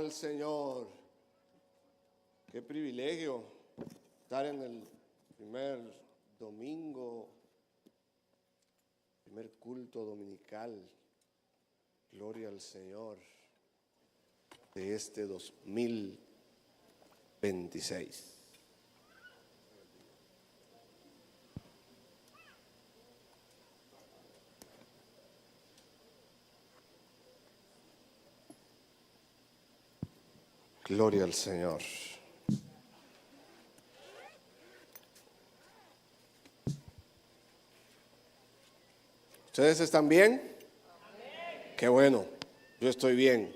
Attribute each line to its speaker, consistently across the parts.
Speaker 1: al Señor. Qué privilegio estar en el primer domingo, primer culto dominical. Gloria al Señor de este 2026. Gloria al Señor. ¿Ustedes están bien? Amén. Qué bueno, yo estoy bien.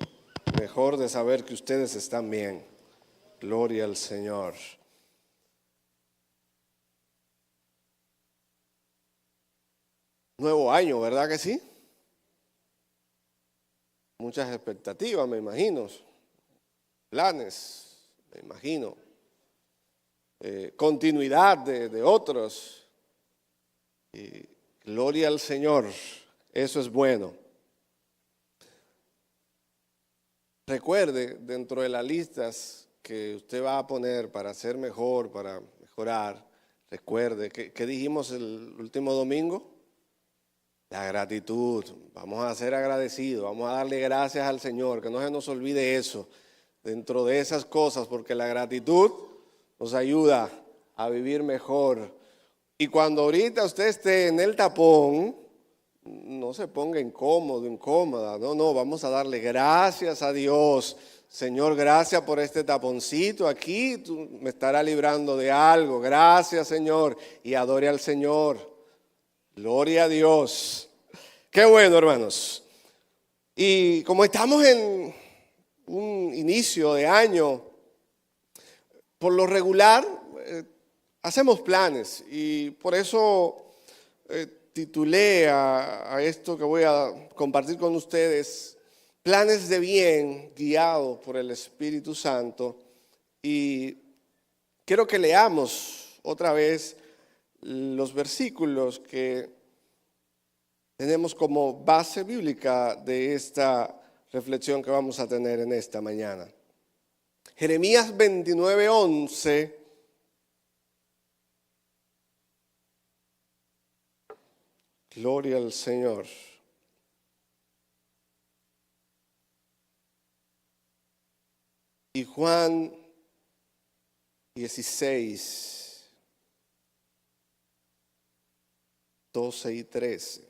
Speaker 1: Mejor de saber que ustedes están bien. Gloria al Señor. Nuevo año, ¿verdad que sí? Muchas expectativas, me imagino. Planes, me imagino. Continuidad de otros. Y gloria al Señor. Eso es bueno. Recuerde, dentro de las listas que usted va a poner para ser mejor, para mejorar, recuerde, ¿qué dijimos el último domingo? La gratitud. Vamos a ser agradecidos, vamos a darle gracias al Señor, que no se nos olvide eso, dentro de esas cosas, porque la gratitud nos ayuda a vivir mejor. Y cuando ahorita usted esté en el tapón, no se ponga incómodo, incómoda, no, vamos a darle gracias a Dios. Señor, gracias por este taponcito aquí, tú me estarás librando de algo. Gracias, Señor, y adore al Señor. Gloria a Dios. Qué bueno, hermanos. Y como estamos en un inicio de año, por lo regular hacemos planes y por eso titulé a esto que voy a compartir con ustedes, planes de bien guiados por el Espíritu Santo. Y quiero que leamos otra vez los versículos que tenemos como base bíblica de esta reflexión que vamos a tener en esta mañana. Jeremías 29:11. Gloria al Señor. Y Juan 16, 12 y 13.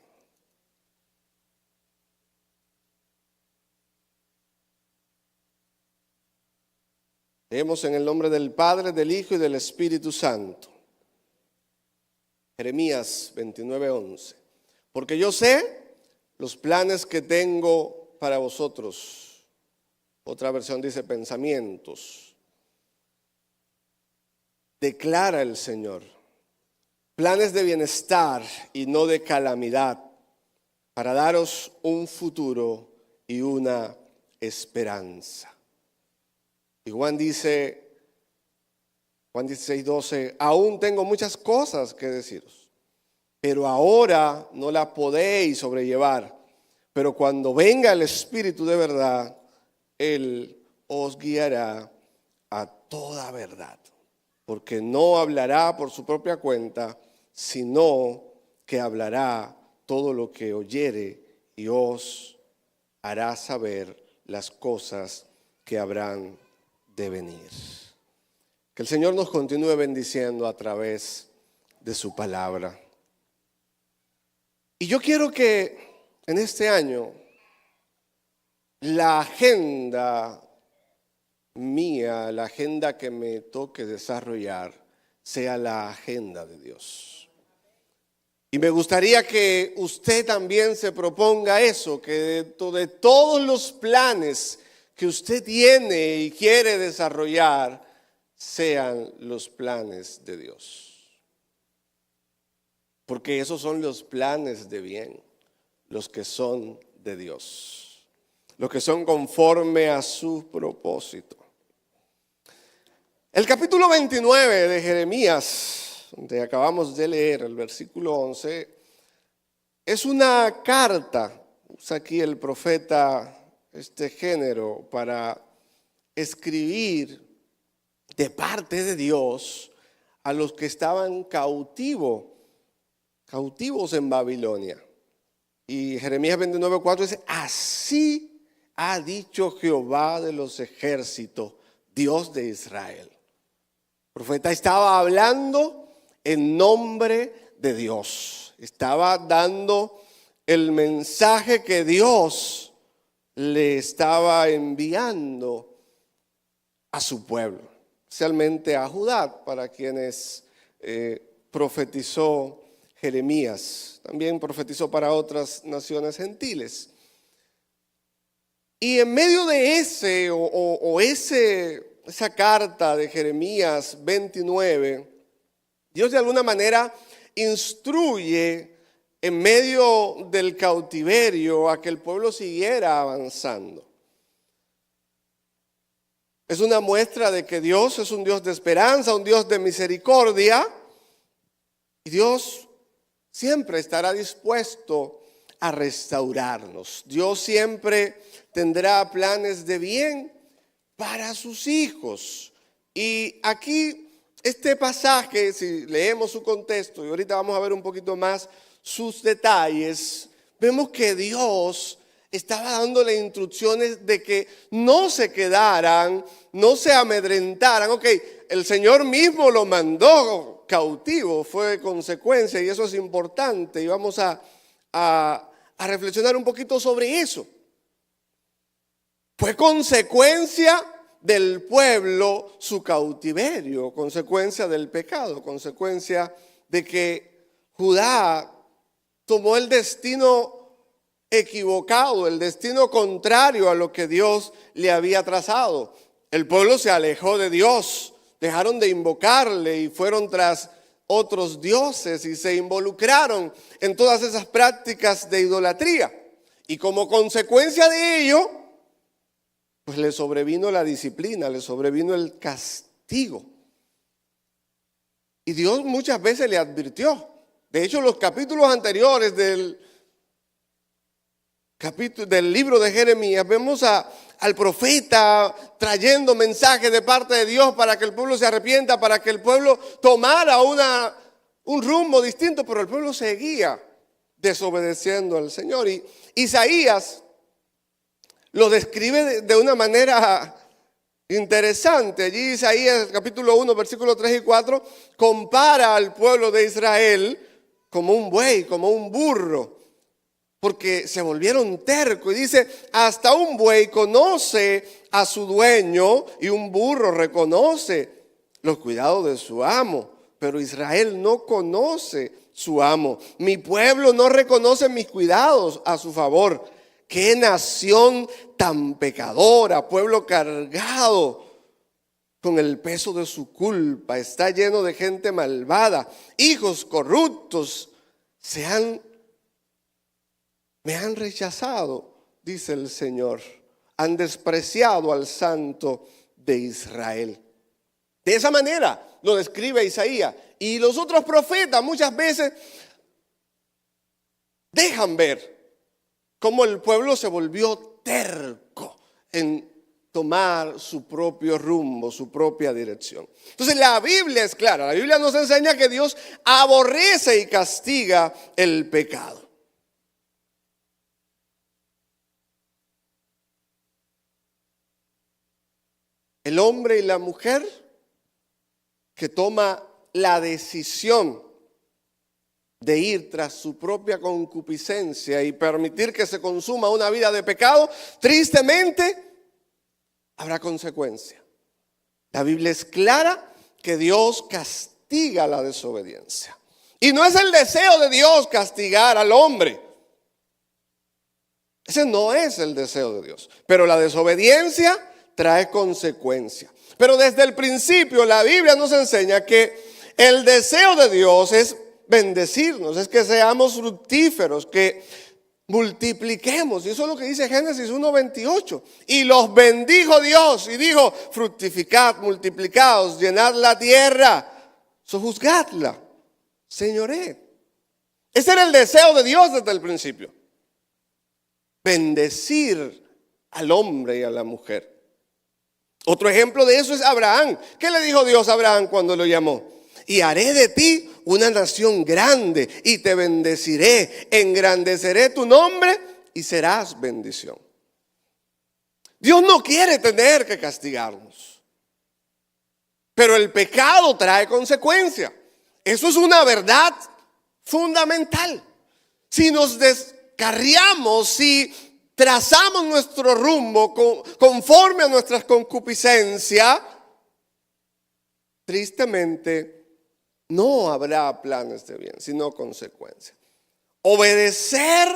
Speaker 1: Leemos en el nombre del Padre, del Hijo y del Espíritu Santo. Jeremías 29:11. Porque yo sé los planes que tengo para vosotros. Otra versión dice pensamientos. Declara el Señor. Planes de bienestar y no de calamidad, para daros un futuro y una esperanza. Y Juan 16:12, aún tengo muchas cosas que deciros, pero ahora no las podéis sobrellevar. Pero cuando venga el Espíritu de verdad, Él os guiará a toda verdad. Porque no hablará por su propia cuenta, sino que hablará todo lo que oyere y os hará saber las cosas que habrán de venir. Que el Señor nos continúe bendiciendo a través de su palabra. Y yo quiero que en este año la agenda mía, la agenda que me toque desarrollar, sea la agenda de Dios. Y me gustaría que usted también se proponga eso, que de todos los planes que usted tiene y quiere desarrollar, sean los planes de Dios. Porque esos son los planes de bien, los que son de Dios, los que son conforme a su propósito. El capítulo 29 de Jeremías, donde acabamos de leer el versículo 11, es una carta. Usa aquí el profeta este género para escribir de parte de Dios a los que estaban cautivos en Babilonia. Y Jeremías 29:4 dice: así ha dicho Jehová de los ejércitos, Dios de Israel. El profeta estaba hablando en nombre de Dios. Estaba dando el mensaje que Dios le estaba enviando a su pueblo, especialmente a Judá, para quienes profetizó Jeremías. También profetizó para otras naciones gentiles. Y en medio de esa carta de Jeremías 29, Dios de alguna manera instruye en medio del cautiverio a que el pueblo siguiera avanzando. Es una muestra de que Dios es un Dios de esperanza, un Dios de misericordia, y Dios siempre estará dispuesto a restaurarnos. Dios siempre tendrá planes de bien para sus hijos. Y aquí este pasaje, si leemos su contexto, y ahorita vamos a ver un poquito más sus detalles, vemos que Dios estaba dándole instrucciones de que no se quedaran, no se amedrentaran. Ok, el Señor mismo lo mandó cautivo, fue consecuencia, y eso es importante, y vamos a reflexionar un poquito sobre eso. Fue consecuencia del pueblo su cautiverio, consecuencia del pecado, consecuencia de que Judá tomó el destino equivocado, el destino contrario a lo que Dios le había trazado. El pueblo se alejó de Dios, dejaron de invocarle y fueron tras otros dioses y se involucraron en todas esas prácticas de idolatría. Y como consecuencia de ello, pues le sobrevino la disciplina, le sobrevino el castigo. Y Dios muchas veces le advirtió. De hecho, los capítulos anteriores del libro de Jeremías, vemos al profeta trayendo mensajes de parte de Dios para que el pueblo se arrepienta, para que el pueblo tomara un rumbo distinto, pero el pueblo seguía desobedeciendo al Señor. Y Isaías lo describe de una manera interesante. Allí Isaías capítulo 1, versículos 3 y 4, compara al pueblo de Israel como un buey, como un burro, porque se volvieron tercos. Y dice: hasta un buey conoce a su dueño y un burro reconoce los cuidados de su amo, pero Israel no conoce su amo. Mi pueblo no reconoce mis cuidados a su favor. Qué nación tan pecadora, pueblo cargado con el peso de su culpa, está lleno de gente malvada, hijos corruptos, me han rechazado, dice el Señor, han despreciado al Santo de Israel. De esa manera lo describe Isaías. Y los otros profetas muchas veces dejan ver cómo el pueblo se volvió terco en tomar su propio rumbo, su propia dirección. Entonces la Biblia es clara, la Biblia nos enseña que Dios aborrece y castiga el pecado. El hombre y la mujer que toma la decisión de ir tras su propia concupiscencia y permitir que se consuma una vida de pecado, tristemente habrá consecuencia. La Biblia es clara que Dios castiga la desobediencia. Y no es el deseo de Dios castigar al hombre. Ese no es el deseo de Dios. Pero la desobediencia trae consecuencia. Pero desde el principio la Biblia nos enseña que el deseo de Dios es bendecirnos, es que seamos fructíferos, que multipliquemos. Y eso es lo que dice Génesis 1:28. Y los bendijo Dios y dijo: fructificad, multiplicaos, llenad la tierra, sojuzgadla, señoread. Ese era el deseo de Dios desde el principio: bendecir al hombre y a la mujer. Otro ejemplo de eso es Abraham. ¿Qué le dijo Dios a Abraham cuando lo llamó? Y haré de ti una nación grande y te bendeciré, engrandeceré tu nombre y serás bendición. Dios no quiere tener que castigarnos, pero el pecado trae consecuencias. Eso es una verdad fundamental. Si nos descarriamos, si trazamos nuestro rumbo conforme a nuestras concupiscencias, tristemente no habrá planes de bien, sino consecuencias. Obedecer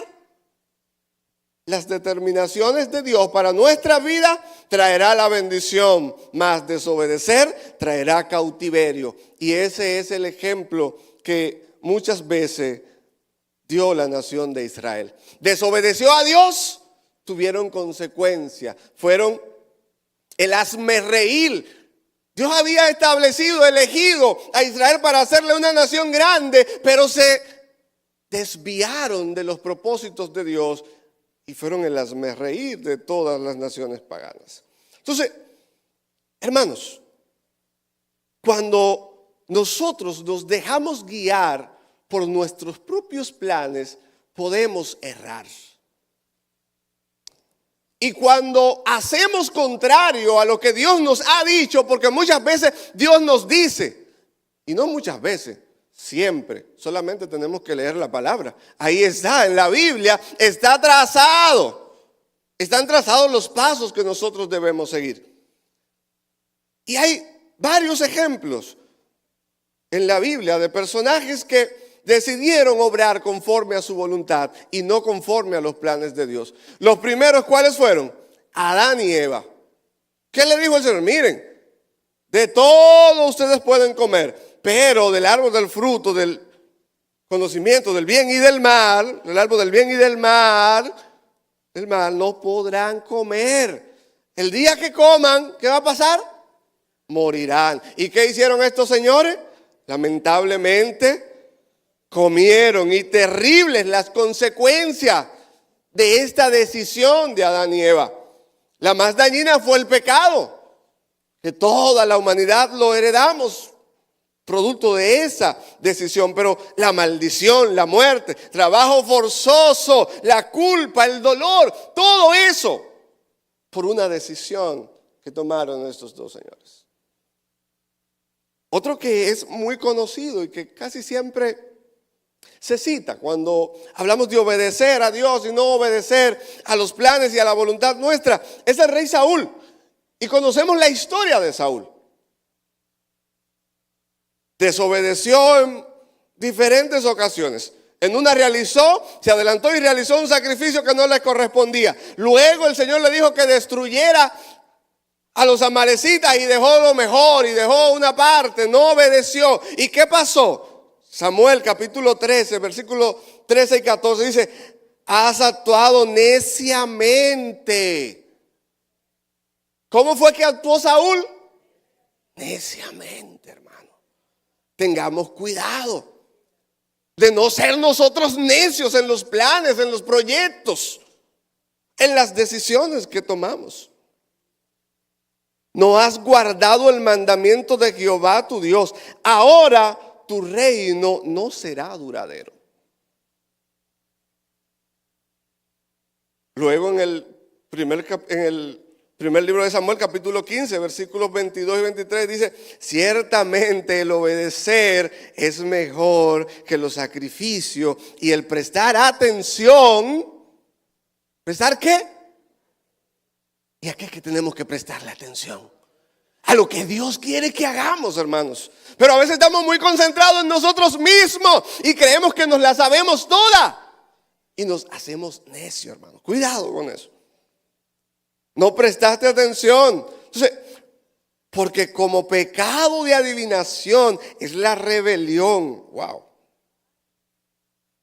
Speaker 1: las determinaciones de Dios para nuestra vida traerá la bendición, mas desobedecer traerá cautiverio. Y ese es el ejemplo que muchas veces dio la nación de Israel. Desobedeció a Dios, tuvieron consecuencias, fueron el hazmerreír. Dios había establecido, elegido a Israel para hacerle una nación grande, pero se desviaron de los propósitos de Dios y fueron el hazmerreír de todas las naciones paganas. Entonces, hermanos, cuando nosotros nos dejamos guiar por nuestros propios planes, podemos errar. Y cuando hacemos contrario a lo que Dios nos ha dicho, porque muchas veces Dios nos dice, y no muchas veces, siempre, solamente tenemos que leer la palabra. Ahí está, en la Biblia está trazado. Están trazados los pasos que nosotros debemos seguir. Y hay varios ejemplos en la Biblia de personajes que decidieron obrar conforme a su voluntad y no conforme a los planes de Dios. Los primeros, ¿cuáles fueron? Adán y Eva. ¿Qué le dijo el Señor? Miren, de todo ustedes pueden comer, pero del árbol del fruto, del conocimiento del bien y del mal, del árbol del bien y del mal no podrán comer. El día que coman, ¿qué va a pasar? Morirán. ¿Y qué hicieron estos señores? Lamentablemente comieron, y terribles las consecuencias de esta decisión de Adán y Eva. La más dañina fue el pecado, que toda la humanidad lo heredamos producto de esa decisión. Pero la maldición, la muerte, trabajo forzoso, la culpa, el dolor, todo eso por una decisión que tomaron estos dos señores. Otro que es muy conocido y que casi siempre se cita cuando hablamos de obedecer a Dios y no obedecer a los planes y a la voluntad nuestra, es el rey Saúl. Y conocemos la historia de Saúl. Desobedeció en diferentes ocasiones. En una se adelantó y realizó un sacrificio que no le correspondía. Luego el Señor le dijo que destruyera a los amalecitas y dejó lo mejor y dejó una parte, no obedeció. ¿Y qué pasó? Samuel capítulo 13, versículos 13 y 14 dice: has actuado neciamente. ¿Cómo fue que actuó Saúl? Neciamente, hermano. Tengamos cuidado de no ser nosotros necios en los planes, en los proyectos, en las decisiones que tomamos. No has guardado el mandamiento de Jehová tu Dios. Ahora tu reino no será duradero. Luego en el primer libro de Samuel, capítulo 15, versículos 22 y 23 dice: ciertamente el obedecer es mejor que los sacrificios y el prestar atención. ¿Prestar qué? ¿Y a qué es que tenemos que prestarle atención? A lo que Dios quiere que hagamos, hermanos. Pero a veces estamos muy concentrados en nosotros mismos y creemos que nos la sabemos toda. Y nos hacemos necios, hermanos. Cuidado con eso. No prestaste atención. Entonces, porque como pecado de adivinación es la rebelión. Wow.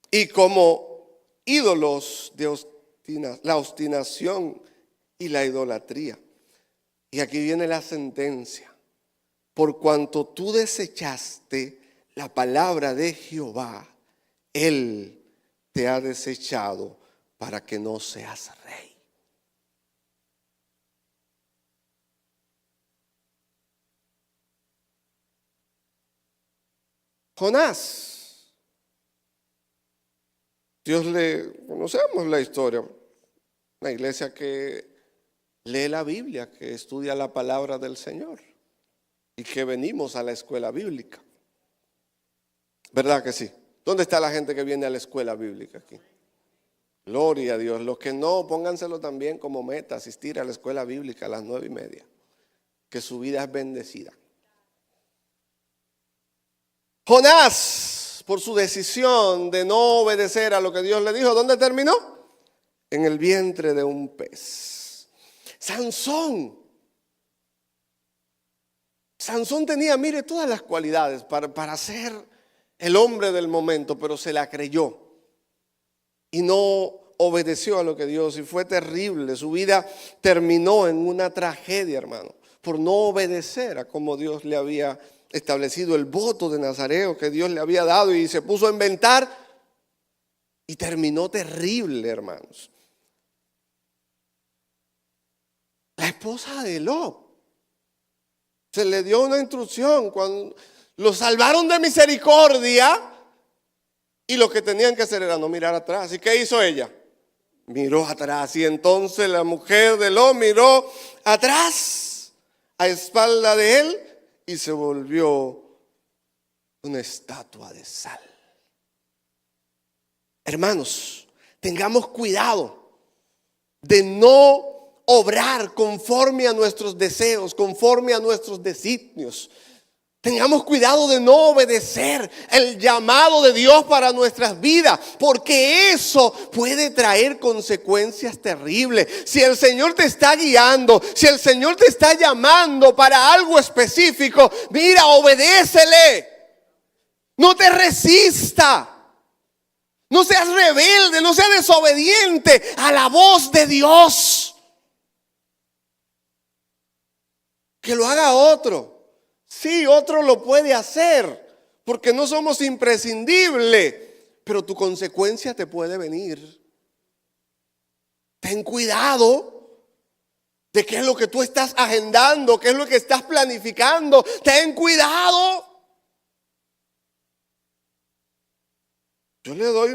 Speaker 1: Y como ídolos de la obstinación y la idolatría. Y aquí viene la sentencia. Por cuanto tú desechaste la palabra de Jehová, Él te ha desechado para que no seas rey. Jonás. Conocemos la historia. Una iglesia que lee la Biblia, que estudia la palabra del Señor y que venimos a la escuela bíblica. ¿Verdad que sí? ¿Dónde está la gente que viene a la escuela bíblica aquí? Gloria a Dios. Los que no, pónganselo también como meta, asistir a la escuela bíblica a las 9:30. Que su vida es bendecida. Jonás, por su decisión de no obedecer a lo que Dios le dijo, ¿dónde terminó? En el vientre de un pez. Sansón tenía, mire, todas las cualidades para ser el hombre del momento, pero se la creyó y no obedeció a lo que Dios, y fue terrible. Su vida terminó en una tragedia, hermano, por no obedecer a como Dios le había establecido el voto de Nazareo que Dios le había dado, y se puso a inventar y terminó terrible, hermanos. La esposa de Lot, se le dio una instrucción cuando lo salvaron de misericordia, y lo que tenían que hacer era no mirar atrás. ¿Y qué hizo ella? Miró atrás, y entonces la mujer de Lot miró atrás a espalda de él y se volvió una estatua de sal. Hermanos, tengamos cuidado de no obrar conforme a nuestros deseos, conforme a nuestros designios. Tengamos cuidado de no obedecer el llamado de Dios para nuestras vidas, porque eso puede traer consecuencias terribles. Si el Señor te está guiando, si el Señor te está llamando para algo específico, mira, obedécele. No te resista. No seas rebelde, no seas desobediente a la voz de Dios. Que lo haga otro. Sí, otro lo puede hacer, porque no somos imprescindibles, pero tu consecuencia te puede venir. Ten cuidado de qué es lo que tú estás agendando, qué es lo que estás planificando. Ten cuidado. Yo le doy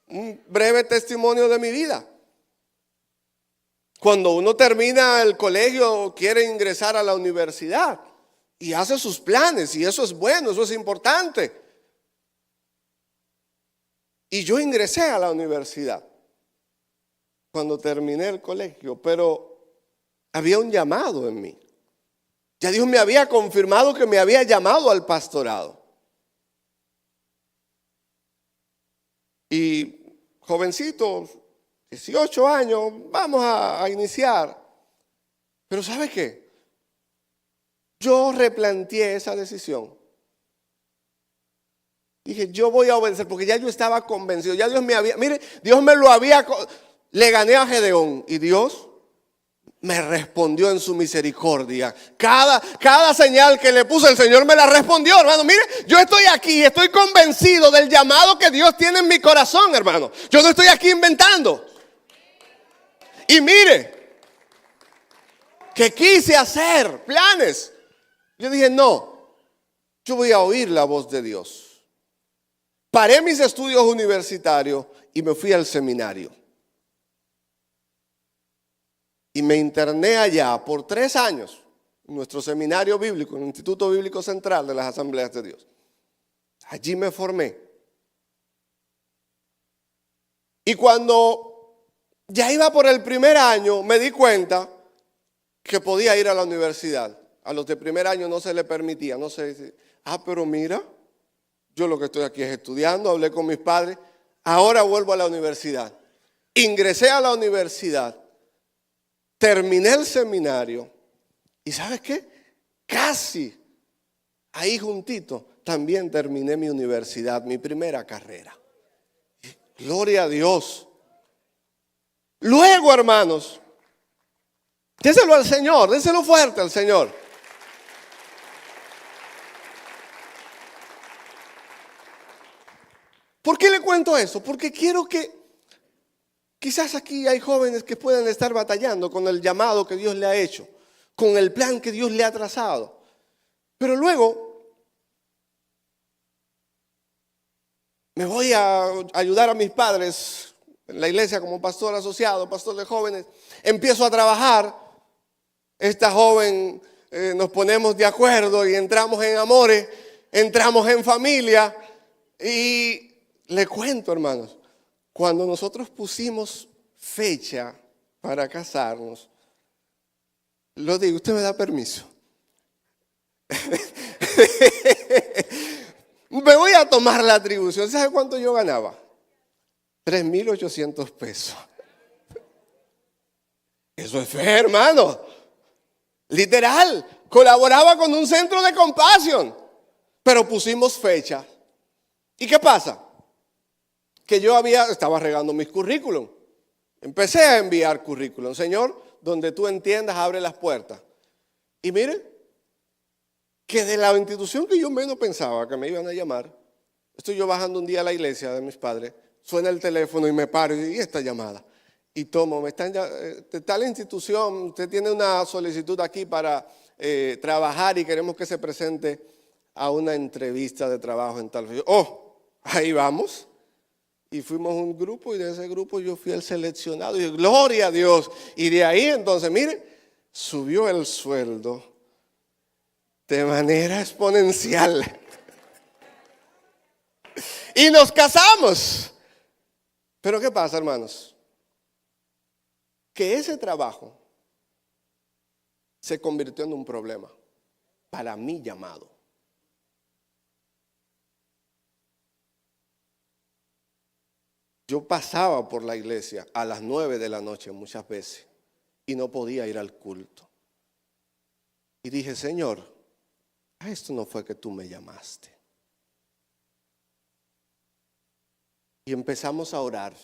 Speaker 1: un breve testimonio de mi vida. Cuando uno termina el colegio, quiere ingresar a la universidad y hace sus planes, y eso es bueno, eso es importante. Y yo ingresé a la universidad cuando terminé el colegio, pero había un llamado en mí. Ya Dios me había confirmado que me había llamado al pastorado. Y jovencito, 18 años, vamos a iniciar. Pero ¿sabe qué? Yo replanteé esa decisión. Dije, yo voy a obedecer, porque ya yo estaba convencido. Ya Dios me había, mire, Dios me lo había, le gané a Gedeón, y Dios me respondió en su misericordia. Cada señal que le puse, el Señor me la respondió, hermano. Mire, yo estoy aquí, estoy convencido del llamado que Dios tiene en mi corazón, hermano. Yo no estoy aquí inventando. Y mire, que quise hacer planes. Yo dije, no, yo voy a oír la voz de Dios. Paré mis estudios universitarios y me fui al seminario. Y me interné allá por 3 años, en nuestro seminario bíblico, en el Instituto Bíblico Central de las Asambleas de Dios. Allí me formé. Y cuando ya iba por el primer año, me di cuenta que podía ir a la universidad. A los de primer año no se le permitía, no sé. Pero mira, yo lo que estoy aquí es estudiando, hablé con mis padres, ahora vuelvo a la universidad. Ingresé a la universidad, terminé el seminario y ¿sabes qué? Casi ahí juntito también terminé mi universidad, mi primera carrera. Gloria a Dios. Luego, hermanos, déselo al Señor, déselo fuerte al Señor. ¿Por qué le cuento eso? Porque quiero que quizás aquí hay jóvenes que puedan estar batallando con el llamado que Dios le ha hecho, con el plan que Dios le ha trazado. Pero luego me voy a ayudar a mis padres en la iglesia como pastor asociado, pastor de jóvenes. Empiezo a trabajar. Esta joven nos ponemos de acuerdo y entramos en amores, entramos en familia. Y le cuento, hermanos, cuando nosotros pusimos fecha para casarnos, lo digo, usted me da permiso. Me voy a tomar la atribución. ¿Sabe cuánto yo ganaba? 3,800 pesos. Eso es fe, hermano. Literal. Colaboraba con un centro de compasión. Pero pusimos fecha. ¿Y qué pasa? Que estaba regando mis currículum. Empecé a enviar currículum. Señor, donde tú entiendas, abre las puertas. Y mire, que de la institución que yo menos pensaba que me iban a llamar, estoy yo bajando un día a la iglesia de mis padres, suena el teléfono y me paro y esta llamada. Y tomo, de tal institución, usted tiene una solicitud aquí para trabajar y queremos que se presente a una entrevista de trabajo en tal. Ahí vamos. Y fuimos un grupo y de ese grupo yo fui el seleccionado. Y gloria a Dios. Y de ahí entonces, mire, subió el sueldo de manera exponencial. Y nos casamos. Pero ¿qué pasa, hermanos? Que ese trabajo se convirtió en un problema para mi llamado. Yo pasaba por la iglesia a las 9 de la noche muchas veces y no podía ir al culto. Y dije, Señor, a esto no fue que tú me llamaste. Y empezamos a orar.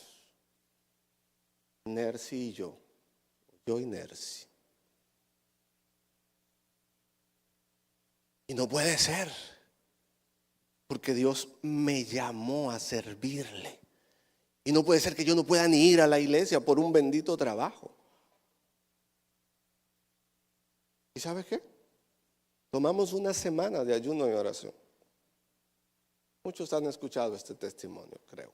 Speaker 1: Nercy y yo y Nercy. Y no puede ser, porque Dios me llamó a servirle. Y no puede ser que yo no pueda ni ir a la iglesia por un bendito trabajo. ¿Y sabes qué? Tomamos una semana de ayuno y oración. Muchos han escuchado este testimonio, creo.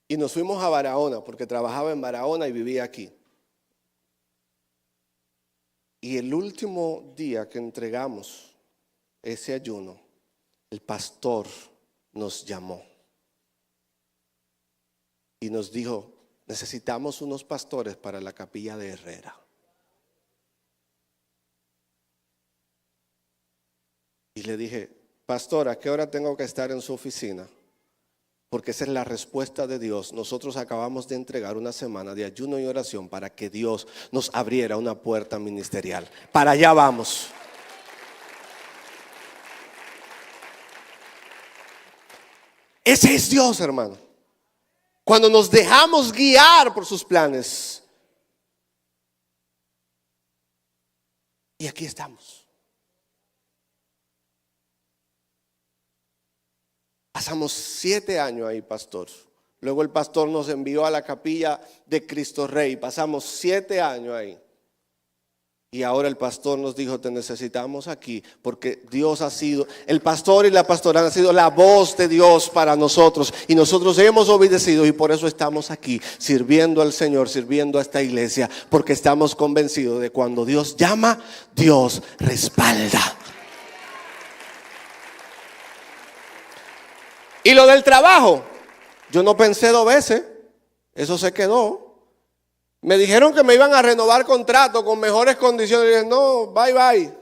Speaker 1: Y nos fuimos a Barahona, porque trabajaba en Barahona y vivía aquí. Y el último día que entregamos ese ayuno, el pastor nos llamó. Y nos dijo, necesitamos unos pastores para la capilla de Herrera. Y le dije, pastor, ¿a qué hora tengo que estar en su oficina? Porque esa es la respuesta de Dios. Nosotros acabamos de entregar una semana de ayuno y oración para que Dios nos abriera una puerta ministerial. Para allá vamos. Ese es Dios, hermano. Cuando nos dejamos guiar por sus planes. Y aquí estamos. Pasamos 7 años ahí, pastor. Luego el pastor nos envió a la capilla de Cristo Rey. Pasamos 7 años ahí. Y ahora el pastor nos dijo, te necesitamos aquí, porque Dios ha sido, el pastor y la pastora han sido la voz de Dios para nosotros. Y nosotros hemos obedecido y por eso estamos aquí, sirviendo al Señor, sirviendo a esta iglesia, porque estamos convencidos de cuando Dios llama, Dios respalda. Y lo del trabajo, yo no pensé 2 veces, eso se quedó. Me dijeron que me iban a renovar contrato con mejores condiciones. Y dije, no, bye bye.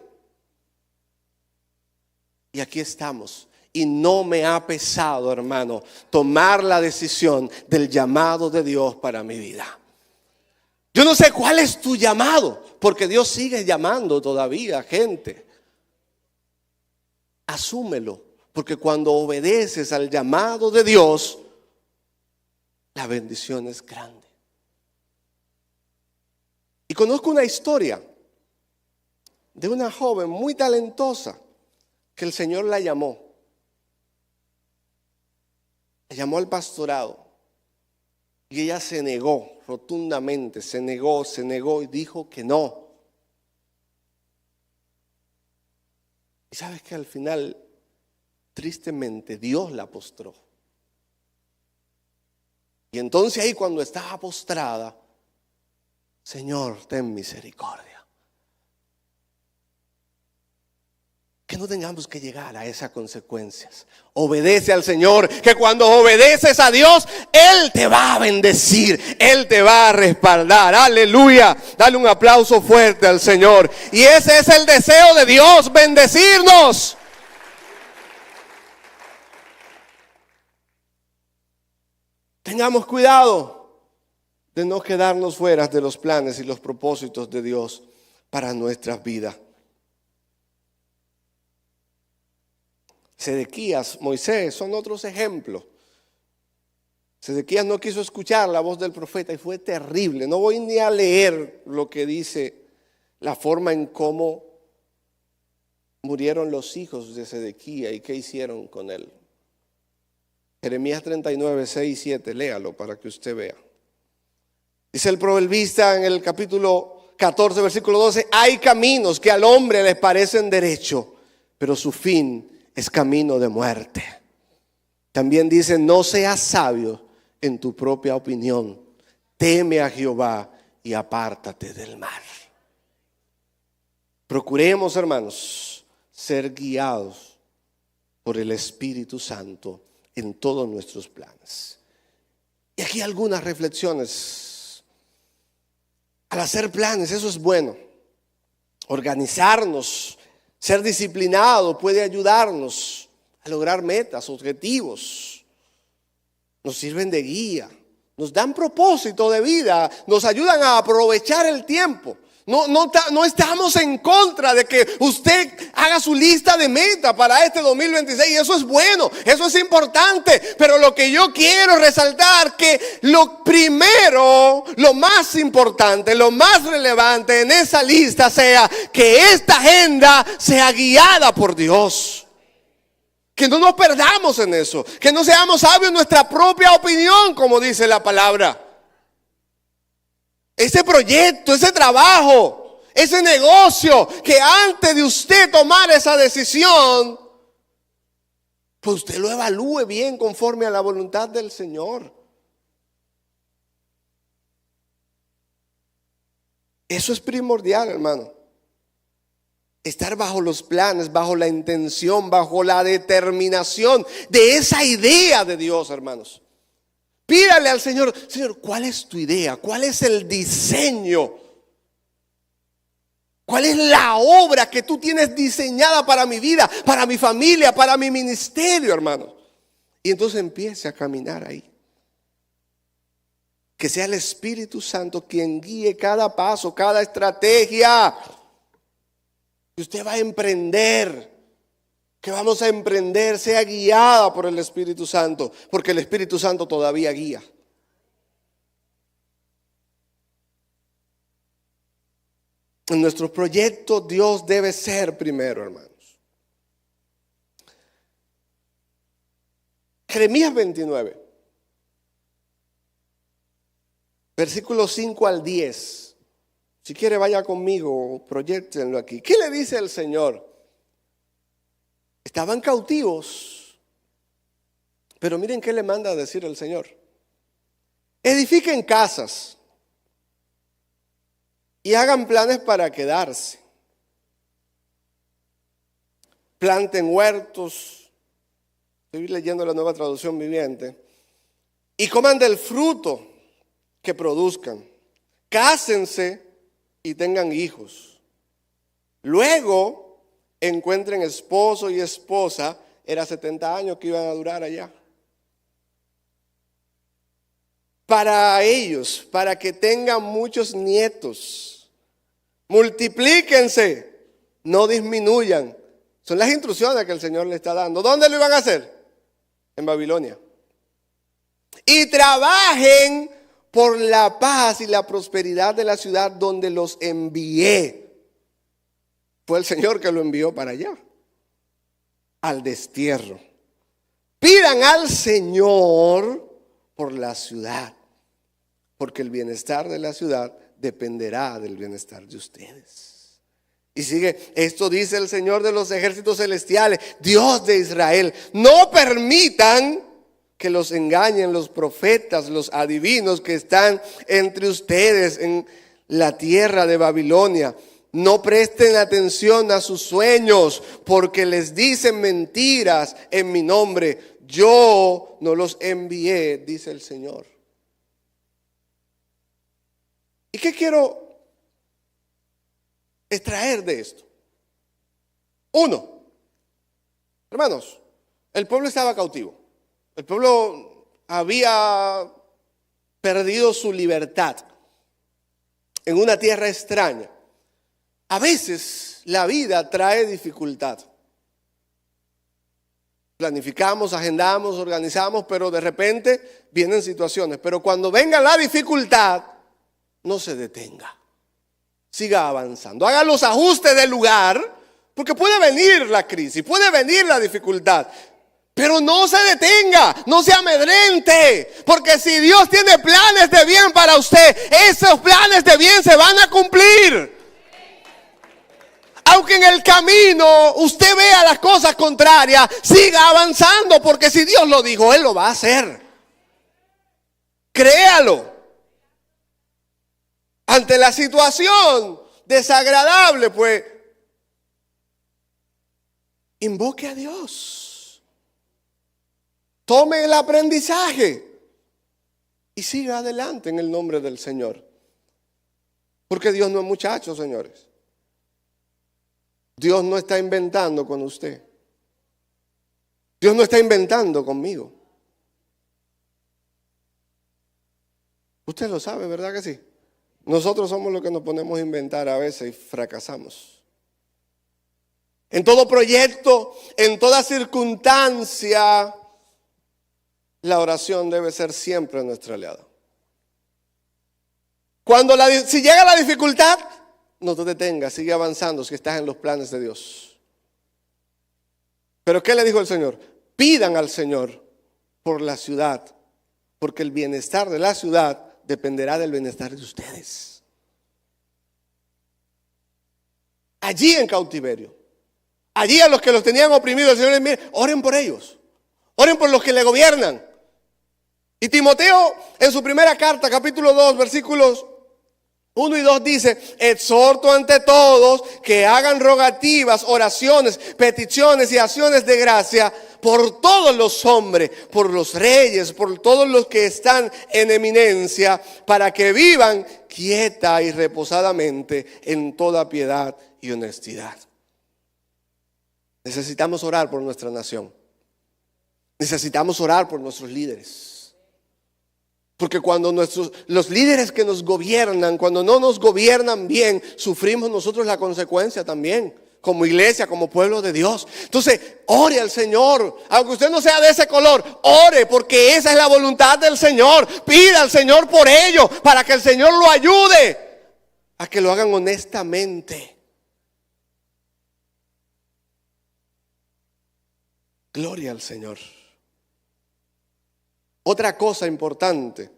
Speaker 1: Y aquí estamos. Y no me ha pesado, hermano, tomar la decisión del llamado de Dios para mi vida. Yo no sé cuál es tu llamado, porque Dios sigue llamando todavía gente. Asúmelo, porque cuando obedeces al llamado de Dios, la bendición es grande. Y conozco una historia de una joven muy talentosa que el Señor la llamó. La llamó al pastorado. Y ella se negó rotundamente, se negó y dijo que no. Y sabes que al final tristemente Dios la postró. Y entonces ahí cuando estaba postrada, Señor, ten misericordia. Que no tengamos que llegar a esas consecuencias. Obedece al Señor, que cuando obedeces a Dios, Él te va a bendecir, Él te va a respaldar. Aleluya. Dale un aplauso fuerte al Señor. Y ese es el deseo de Dios, bendecirnos. Tengamos cuidado de no quedarnos fuera de los planes y los propósitos de Dios para nuestras vidas. Sedequías, Moisés son otros ejemplos. Sedequías no quiso escuchar la voz del profeta y fue terrible. No voy ni a leer lo que dice, la forma en cómo murieron los hijos de Sedequías y qué hicieron con él. Jeremías 39, 6 y 7, léalo para que usted vea. Dice el proverbista en el capítulo 14, versículo 12, hay caminos que al hombre les parecen derecho, pero su fin es camino de muerte. También dice, no seas sabio en tu propia opinión, teme a Jehová y apártate del mal. Procuremos, hermanos, ser guiados por el Espíritu Santo en todos nuestros planes. Y aquí algunas reflexiones. Al hacer planes, eso es bueno. Organizarnos, ser disciplinado puede ayudarnos a lograr metas, objetivos. Nos sirven de guía, nos dan propósito de vida, nos ayudan a aprovechar el tiempo. No estamos en contra de que usted haga su lista de metas para este 2026 y eso es bueno, eso es importante. Pero lo que yo quiero resaltar que lo primero, lo más importante, lo más relevante en esa lista sea que esta agenda sea guiada por Dios. Que no nos perdamos en eso, que no seamos sabios en nuestra propia opinión, como dice la palabra. Ese proyecto, ese trabajo, ese negocio, que antes de usted tomar esa decisión, pues usted lo evalúe bien conforme a la voluntad del Señor. Eso es primordial, hermano. Estar bajo los planes, bajo la intención, bajo la determinación de esa idea de Dios, hermanos. Pídale al Señor, Señor, ¿cuál es tu idea? ¿Cuál es el diseño? ¿Cuál es la obra que tú tienes diseñada para mi vida, para mi familia, para mi ministerio, hermano? Y entonces empiece a caminar ahí. Que sea el Espíritu Santo quien guíe cada paso, cada estrategia que usted va a emprender. Que vamos a emprender sea guiada por el Espíritu Santo, porque el Espíritu Santo todavía guía. En nuestro proyecto Dios debe ser primero, hermanos. Jeremías 29, versículos 5 al 10. Si quiere vaya conmigo, proyéctenlo aquí. ¿Qué le dice el Señor? Estaban cautivos, pero miren qué le manda a decir el Señor. Edifiquen casas y hagan planes para quedarse. Planten huertos, estoy leyendo la Nueva Traducción Viviente, y coman del fruto que produzcan. Cásense y tengan hijos. Luego encuentren esposo y esposa. Era 70 años que iban a durar allá. Para ellos, para que tengan muchos nietos. Multiplíquense, no disminuyan. Son las instrucciones que el Señor le está dando. ¿Dónde lo iban a hacer? En Babilonia. Y trabajen por la paz y la prosperidad de la ciudad donde los envié. Fue el Señor que lo envió para allá, al destierro. Pidan al Señor por la ciudad, porque el bienestar de la ciudad dependerá del bienestar de ustedes. Y sigue, esto dice el Señor de los ejércitos celestiales, Dios de Israel, no permitan que los engañen los profetas, los adivinos que están entre ustedes en la tierra de Babilonia. No presten atención a sus sueños, porque les dicen mentiras en mi nombre. Yo no los envié, dice el Señor. ¿Y qué quiero extraer de esto? Uno, hermanos, el pueblo estaba cautivo. El pueblo había perdido su libertad en una tierra extraña. A veces la vida trae dificultad. Planificamos, agendamos, organizamos, pero de repente vienen situaciones. Pero cuando venga la dificultad, no se detenga. Siga avanzando. Haga los ajustes del lugar, porque puede venir la crisis, puede venir la dificultad. Pero no se detenga, no se amedrente, porque si Dios tiene planes de bien para usted, esos planes de bien se van a cumplir. Aunque en el camino usted vea las cosas contrarias, siga avanzando, porque si Dios lo dijo, Él lo va a hacer. Créalo. Ante la situación desagradable, pues, invoque a Dios. Tome el aprendizaje y siga adelante en el nombre del Señor. Porque Dios no es muchacho, señores. Dios no está inventando con usted. Dios no está inventando conmigo. Usted lo sabe, ¿verdad que sí? Nosotros somos los que nos ponemos a inventar a veces y fracasamos. En todo proyecto, en toda circunstancia, la oración debe ser siempre nuestra aliada. Si llega la dificultad, no te detengas, sigue avanzando si estás en los planes de Dios. Pero ¿qué le dijo el Señor? Pidan al Señor por la ciudad, porque el bienestar de la ciudad dependerá del bienestar de ustedes. Allí en cautiverio, allí a los que los tenían oprimidos, el Señor les dice, oren por ellos, oren por los que le gobiernan. Y Timoteo en su primera carta, capítulo 2, versículos 1 y 2 dice, exhorto ante todos que hagan rogativas, oraciones, peticiones y acciones de gracia por todos los hombres, por los reyes, por todos los que están en eminencia, para que vivan quieta y reposadamente en toda piedad y honestidad. Necesitamos orar por nuestra nación. Necesitamos orar por nuestros líderes. Porque cuando los líderes que nos gobiernan, cuando no nos gobiernan bien, sufrimos nosotros la consecuencia también, como iglesia, como pueblo de Dios. Entonces, ore al Señor, aunque usted no sea de ese color, ore, porque esa es la voluntad del Señor. Pida al Señor por ello, para que el Señor lo ayude a que lo hagan honestamente. Gloria al Señor. Otra cosa importante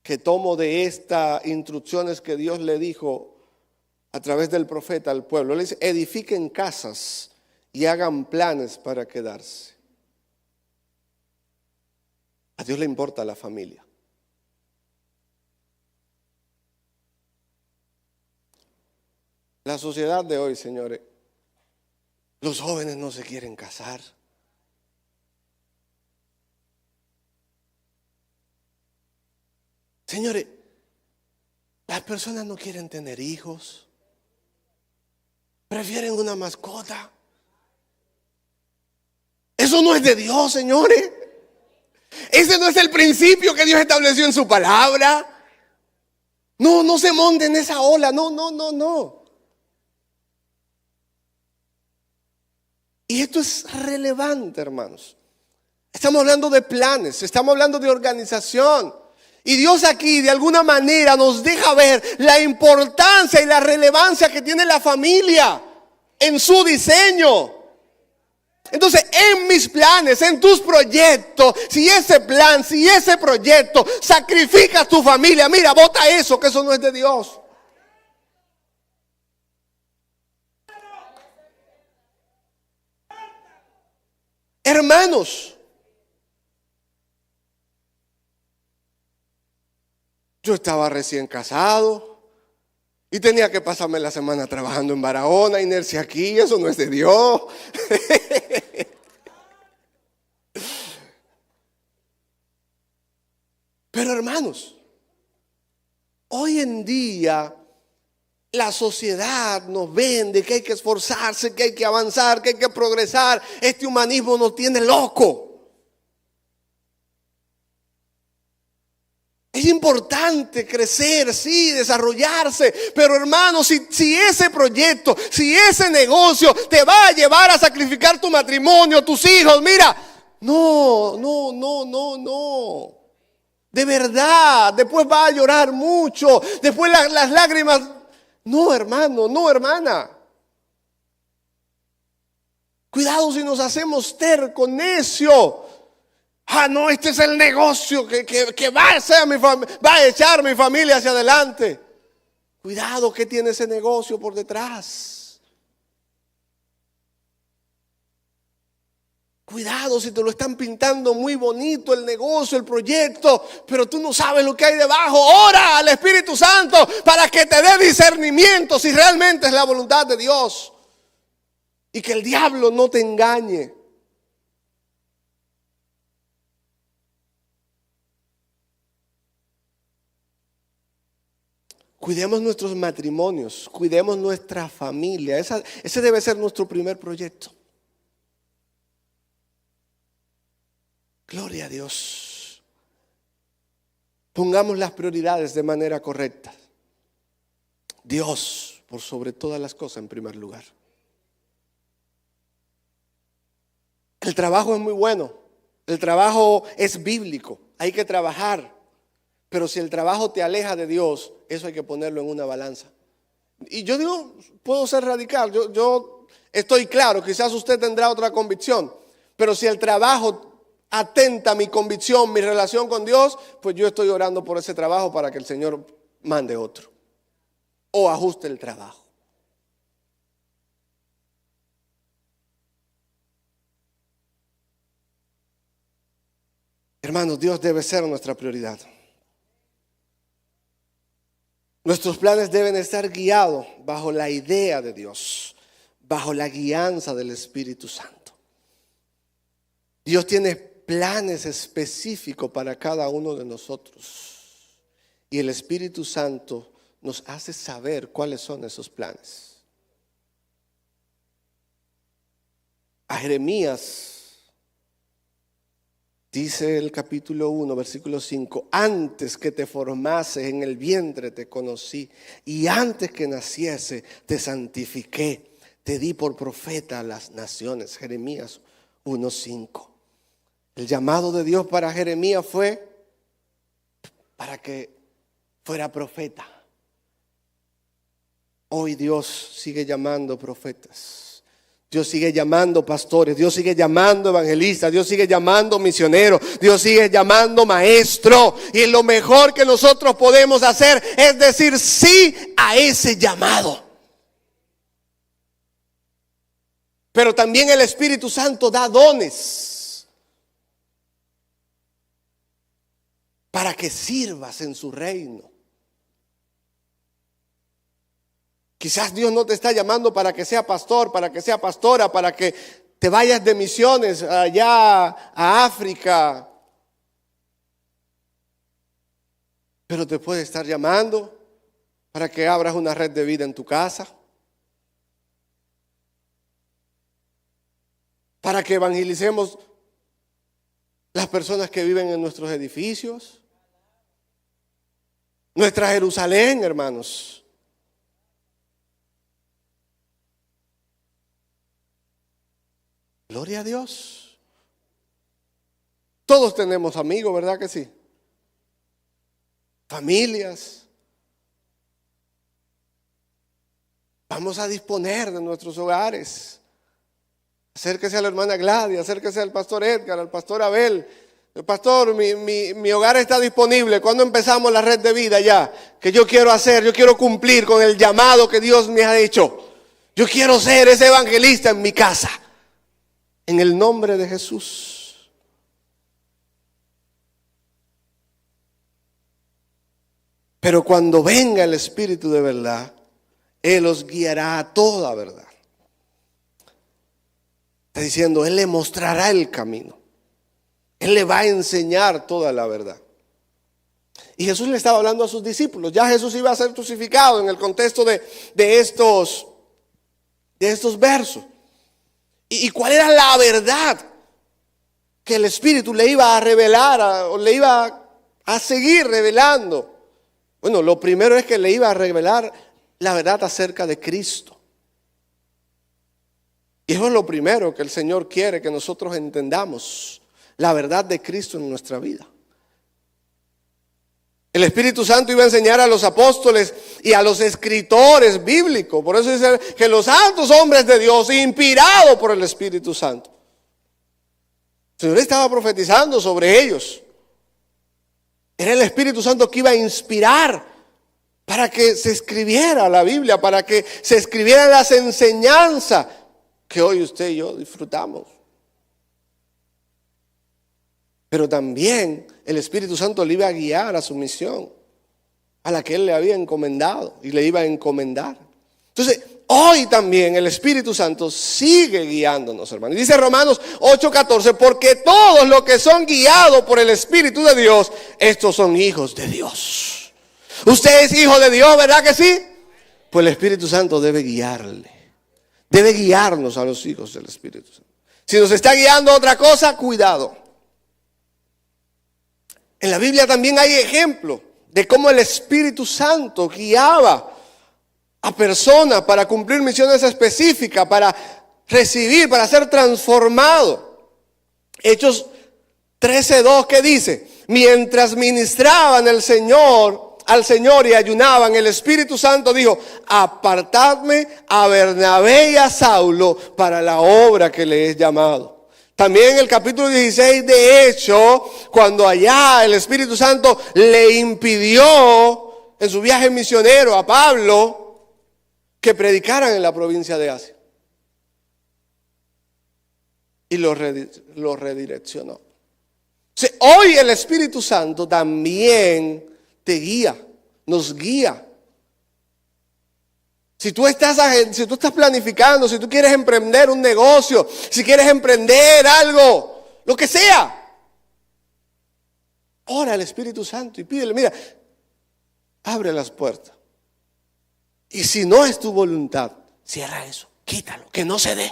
Speaker 1: que tomo de estas instrucciones que Dios le dijo a través del profeta al pueblo, le dice, edifiquen casas y hagan planes para quedarse. A Dios le importa la familia. La sociedad de hoy, señores, los jóvenes no se quieren casar. Señores, las personas no quieren tener hijos, prefieren una mascota. Eso no es de Dios, señores. Ese no es el principio que Dios estableció en su palabra. No se monten en esa ola, no. Y esto es relevante, hermanos. Estamos hablando de planes, estamos hablando de organización. Y Dios aquí de alguna manera nos deja ver la importancia y la relevancia que tiene la familia en su diseño. Entonces, en mis planes, en tus proyectos, si ese plan, si ese proyecto sacrifica a tu familia, mira, bota eso, que eso no es de Dios. Hermanos, yo estaba recién casado y tenía que pasarme la semana trabajando en Barahona, inercia aquí, eso no es de Dios. Pero hermanos, hoy en día la sociedad nos vende que hay que esforzarse, que hay que avanzar, que hay que progresar. Este humanismo nos tiene loco. Es importante crecer, sí, desarrollarse, pero hermano, si ese proyecto, si ese negocio te va a llevar a sacrificar tu matrimonio, tus hijos, mira, no. De verdad, después va a llorar mucho, después las lágrimas. No, hermano, no, hermana. Cuidado si nos hacemos terco, necio. No, este es el negocio que va a echar mi familia hacia adelante. Cuidado, ¿qué tiene ese negocio por detrás? Cuidado si te lo están pintando muy bonito el negocio, el proyecto, pero tú no sabes lo que hay debajo. Ora al Espíritu Santo para que te dé discernimiento si realmente es la voluntad de Dios. Y que el diablo no te engañe. Cuidemos nuestros matrimonios, cuidemos nuestra familia. Ese debe ser nuestro primer proyecto. Gloria a Dios. Pongamos las prioridades de manera correcta. Dios, por sobre todas las cosas, en primer lugar. El trabajo es muy bueno. El trabajo es bíblico. Hay que trabajar. Pero si el trabajo te aleja de Dios, eso hay que ponerlo en una balanza. Y yo digo, puedo ser radical. Yo estoy claro, quizás usted tendrá otra convicción. Pero si el trabajo atenta mi convicción, mi relación con Dios, pues yo estoy orando por ese trabajo para que el Señor mande otro o ajuste el trabajo. Hermanos, Dios debe ser nuestra prioridad. Nuestros planes deben estar guiados bajo la idea de Dios, bajo la guianza del Espíritu Santo. Dios tiene planes específicos para cada uno de nosotros. Y el Espíritu Santo nos hace saber cuáles son esos planes. A Jeremías dice el capítulo 1, versículo 5, antes que te formases en el vientre te conocí, y antes que naciese te santifiqué, te di por profeta a las naciones. Jeremías 1:5. El llamado de Dios para Jeremías fue para que fuera profeta. Hoy Dios sigue llamando profetas. Dios sigue llamando pastores, Dios sigue llamando evangelistas, Dios sigue llamando misioneros, Dios sigue llamando maestros. Y lo mejor que nosotros podemos hacer es decir sí a ese llamado. Pero también el Espíritu Santo da dones para que sirvas en su reino. Quizás Dios no te está llamando para que sea pastor, para que sea pastora, para que te vayas de misiones allá a África. Pero te puede estar llamando para que abras una red de vida en tu casa. Para que evangelicemos las personas que viven en nuestros edificios. Nuestra Jerusalén, hermanos. Gloria a Dios. Todos tenemos amigos, ¿verdad que sí? Familias. Vamos a disponer de nuestros hogares. Acérquese a la hermana Gladys, acérquese al pastor Edgar, al pastor Abel. Pastor, mi hogar está disponible. ¿Cuándo empezamos la red de vida ya? Que yo quiero hacer, yo quiero cumplir con el llamado que Dios me ha hecho. Yo quiero ser ese evangelista en mi casa. en el nombre de Jesús. Pero cuando venga el Espíritu de verdad, Él os guiará a toda verdad. Está diciendo, Él le mostrará el camino. Él le va a enseñar toda la verdad. Y Jesús le estaba hablando a sus discípulos. Ya Jesús iba a ser crucificado en el contexto de estos versos. ¿Y cuál era la verdad que el Espíritu le iba a revelar o le iba a seguir revelando? Bueno, lo primero es que le iba a revelar la verdad acerca de Cristo. Y eso es lo primero que el Señor quiere que nosotros entendamos, la verdad de Cristo en nuestra vida. El Espíritu Santo iba a enseñar a los apóstoles y a los escritores bíblicos. Por eso dice que los santos hombres de Dios, inspirados por el Espíritu Santo, el Señor estaba profetizando sobre ellos. Era el Espíritu Santo que iba a inspirar para que se escribiera la Biblia, para que se escribieran las enseñanzas que hoy usted y yo disfrutamos. Pero también el Espíritu Santo le iba a guiar a su misión, a la que Él le había encomendado y le iba a encomendar. Entonces, hoy también el Espíritu Santo sigue guiándonos, hermanos. Dice Romanos 8:14, porque todos los que son guiados por el Espíritu de Dios, estos son hijos de Dios. Usted es hijo de Dios, ¿verdad que sí? Pues el Espíritu Santo debe guiarle. Debe guiarnos a los hijos del Espíritu Santo. Si nos está guiando a otra cosa, cuidado. En la Biblia también hay ejemplos de cómo el Espíritu Santo guiaba a personas para cumplir misiones específicas, para recibir, para ser transformado. Hechos 13:2, ¿qué dice? Mientras ministraban al Señor y ayunaban, el Espíritu Santo dijo, apartadme a Bernabé y a Saulo para la obra que le he llamado. También en el capítulo 16 de Hechos, cuando allá el Espíritu Santo le impidió en su viaje misionero a Pablo que predicaran en la provincia de Asia. Y lo redireccionó. O sea, hoy el Espíritu Santo también te guía, nos guía. Si tú estás planificando, si tú quieres emprender un negocio, si quieres emprender algo, lo que sea, ora al Espíritu Santo y pídele, mira, abre las puertas. Y si no es tu voluntad, cierra eso, quítalo, que no se dé.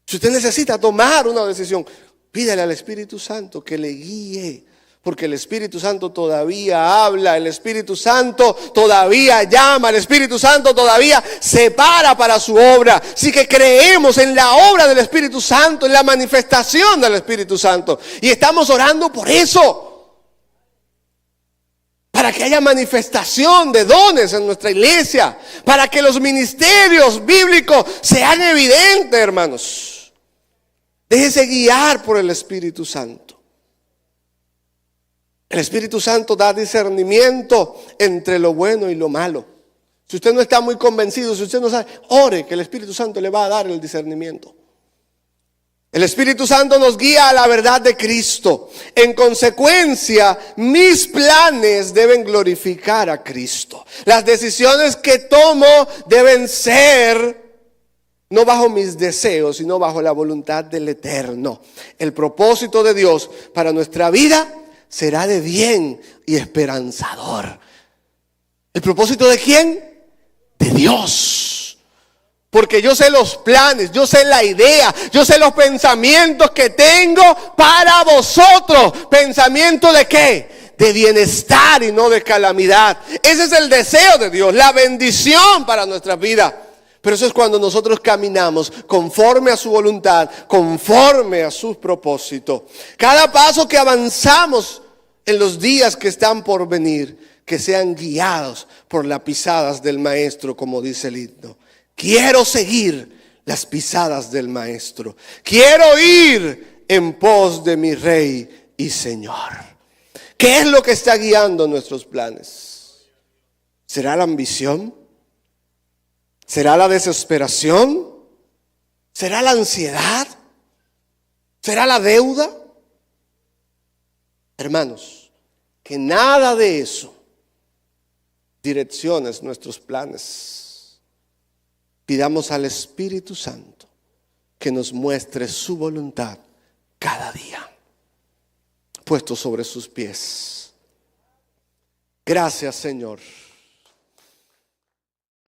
Speaker 1: Si usted necesita tomar una decisión, pídale al Espíritu Santo que le guíe. Porque el Espíritu Santo todavía habla, el Espíritu Santo todavía llama, el Espíritu Santo todavía se para para su obra. Así que creemos en la obra del Espíritu Santo, en la manifestación del Espíritu Santo. Y estamos orando por eso. Para que haya manifestación de dones en nuestra iglesia. Para que los ministerios bíblicos sean evidentes, hermanos. Déjese guiar por el Espíritu Santo. El Espíritu Santo da discernimiento entre lo bueno y lo malo. Si usted no está muy convencido, si usted no sabe, ore que el Espíritu Santo le va a dar el discernimiento. El Espíritu Santo nos guía a la verdad de Cristo. En consecuencia, mis planes deben glorificar a Cristo. Las decisiones que tomo deben ser no bajo mis deseos, sino bajo la voluntad del Eterno. El propósito de Dios para nuestra vida será de bien y esperanzador. ¿El propósito de quién? De Dios. Porque yo sé los planes, yo sé la idea, yo sé los pensamientos que tengo para vosotros. ¿Pensamiento de qué? De bienestar y no de calamidad. Ese es el deseo de Dios, la bendición para nuestra vida. Pero eso es cuando nosotros caminamos conforme a su voluntad, conforme a sus propósitos. Cada paso que avanzamos en los días que están por venir, que sean guiados por las pisadas del Maestro, como dice el himno. Quiero seguir las pisadas del Maestro. Quiero ir en pos de mi Rey y Señor. ¿Qué es lo que está guiando nuestros planes? ¿Será la ambición? ¿Será la desesperación? ¿Será la ansiedad? ¿Será la deuda? Hermanos, que nada de eso direcciones nuestros planes. Pidamos al Espíritu Santo que nos muestre su voluntad cada día, puesto sobre sus pies. Gracias, Señor.